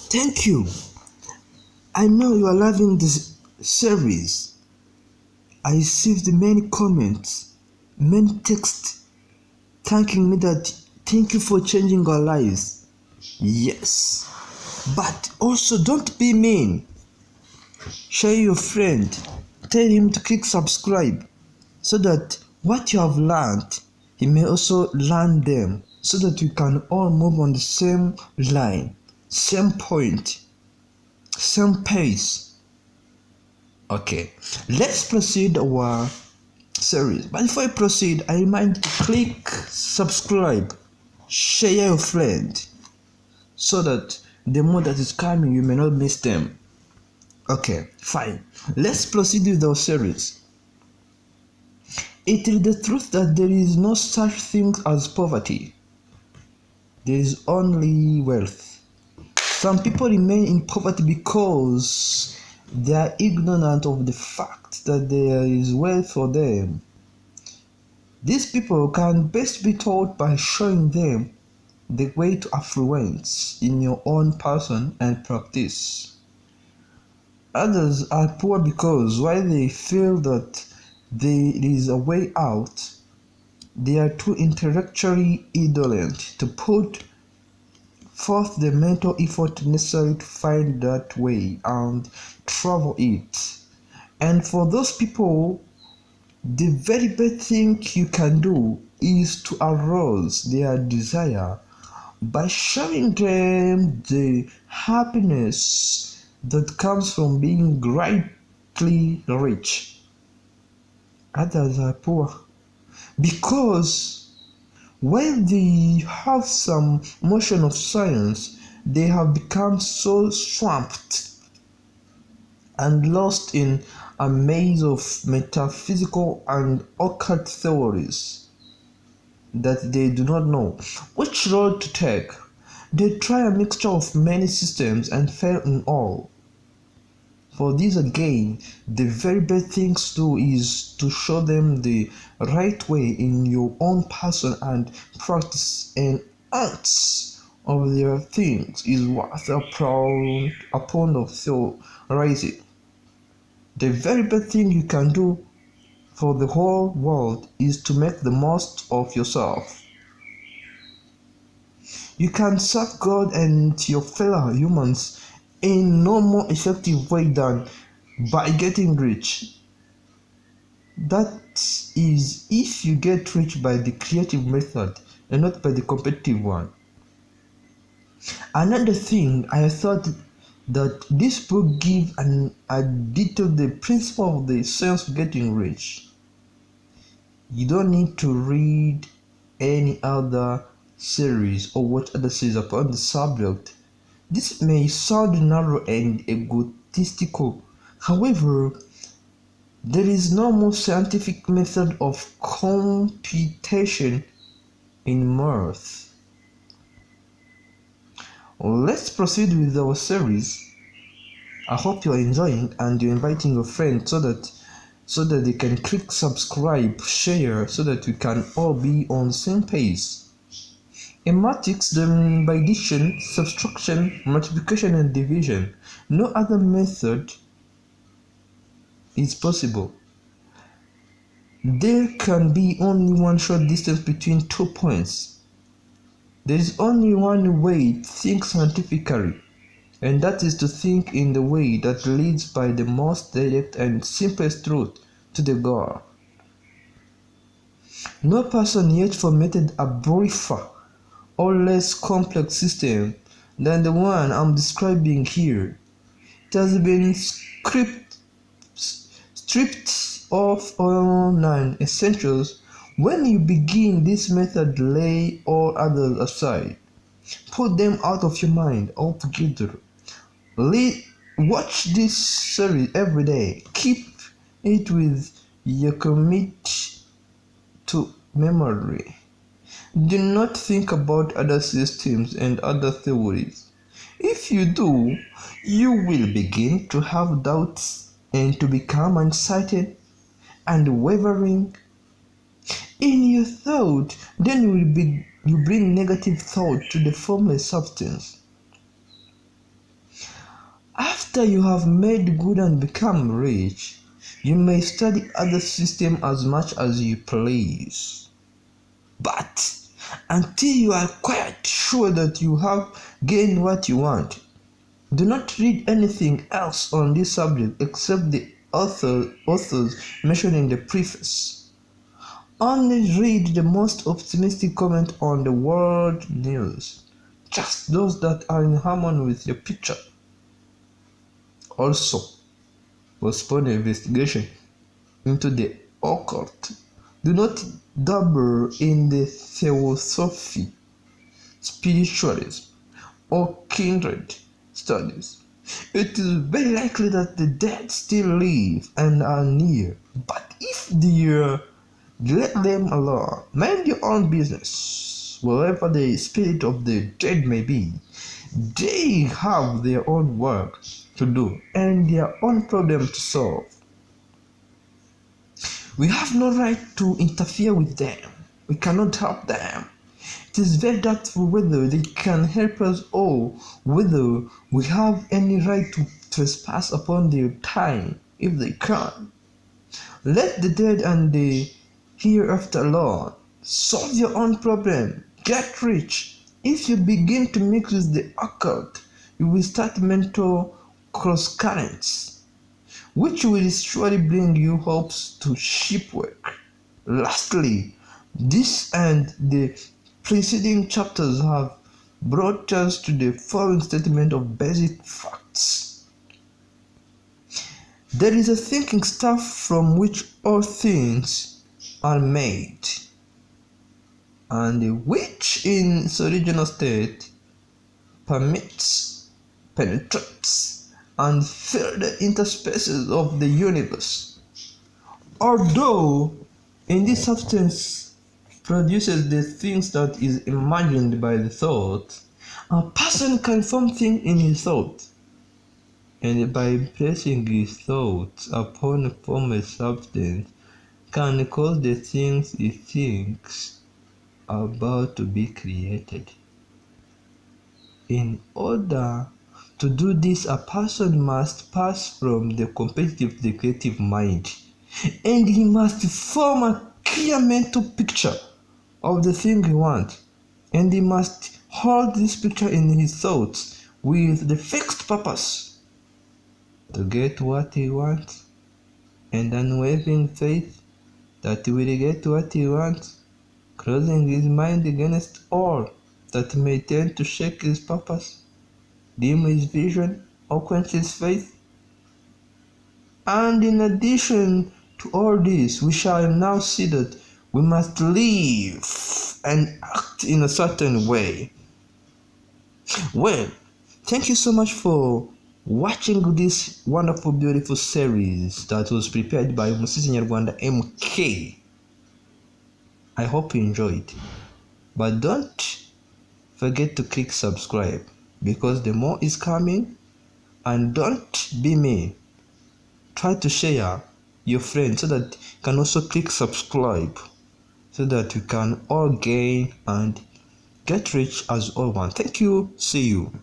Thank you. I know you are loving this series. I received many comments, many texts thanking me that thank you for changing our lives. Yes. But also don't be mean. Share your friend. Tell him to click subscribe so that what you have learned, he may also learn them so that we can all move on the same line, same point, same pace. Okay, let's proceed our series. But before I proceed, I remind you to click subscribe, share your friend, so that the more that is coming, you may not miss them. Okay, fine. Let's proceed with our series. It is the truth that there is no such thing as poverty. There is only wealth. Some people remain in poverty because they are ignorant of the fact that there is wealth for them. These people can best be taught by showing them the way to affluence in your own person and practice. Others are poor because while they feel that there is a way out, they are too intellectually indolent to put forth the mental effort necessary to find that way and travel it. And for those people, the very best thing you can do is to arouse their desire by showing them the happiness that comes from being greatly rich. Others are poor because when they have some motion of science, they have become so swamped and lost in a maze of metaphysical and occult theories that they do not know which road to take. They try a mixture of many systems and fail in all. For this again, the very best thing to do is to show them the right way in your own person and practice, and acts of their things is worth a pound of theorizing. The very best thing you can do for the whole world is to make the most of yourself. You can serve God and your fellow humans in no more effective way than by getting rich. That is if you get rich by the creative method and not by the competitive one. Another thing, I thought that this book gives a detail the principle of the science of getting rich. You don't need to read any other series or watch other series upon the subject. This may sound narrow and egotistical. However, there is no more scientific method of computation in math. Let's proceed with our series. I hope you're enjoying and you're inviting your friends so that they can click subscribe, share, so that we can all be on the same page. In mathematics, then by addition, subtraction, multiplication, and division, no other method is possible. There can be only one short distance between 2 points. There is only one way to think scientifically, and that is to think in the way that leads by the most direct and simplest route to the goal. No person yet formulated a briefer or less complex system than the one I'm describing here. It has been stripped of all 9 essentials. When you begin this method, lay all others aside. Put them out of your mind altogether. Watch this series every day. Keep it with your commit to memory. Do not think about other systems and other theories. If you do, you will begin to have doubts and to become uncertain and wavering in your thought. Then you bring negative thought to the formless substance. after you have made good and become rich, you may study other systems as much as you please. But until you are quite sure that you have gained what you want, do not read anything else on this subject except the authors mentioned in the preface. Only read the most optimistic comment on the world news, just those that are in harmony with your picture. Also, postpone investigation into the occult. Do not dabble in the theosophy, spiritualism, or kindred studies. It is very likely that the dead still live and are near, but if they let them alone. Mind your own business. Wherever the spirit of the dead may be, they have their own work to do and their own problem to solve. We have no right to interfere with them. We cannot help them. It is very doubtful whether they can help us or whether we have any right to trespass upon their time if they can. Let the dead and the hereafter alone. Solve your own problem. Get rich. If you begin to mix with the occult, you will start mental cross currents, which will surely bring you hopes to shipwreck. Lastly, this and the preceding chapters have brought us to the following statement of basic facts. There is a thinking stuff from which all things are made, and which in its original state permits, penetrates, and fills the interspaces of the universe. Although in this substance produces the things that is imagined by the thought, a person can form things in his thought, and by placing his thoughts upon a former substance can cause the things he thinks about to be created. In order to do this, a person must pass from the competitive to the creative mind, and he must form a clear mental picture of the thing he wants, and he must hold this picture in his thoughts with the fixed purpose to get what he wants, and unwavering faith that he will get what he wants, closing his mind against all that may tend to shake his purpose, dim his vision, or quench his faith. And in addition to all this, we shall now see that we must live and act in a certain way. Well, thank you so much for watching this wonderful, beautiful series that was prepared by Musisi Nyarwanda MK. I hope you enjoyed. But don't forget to click subscribe, because the more is coming. And don't be mean. Try to share your friends so that you can also click subscribe, so that we can all gain and get rich as all one. Thank you. See you.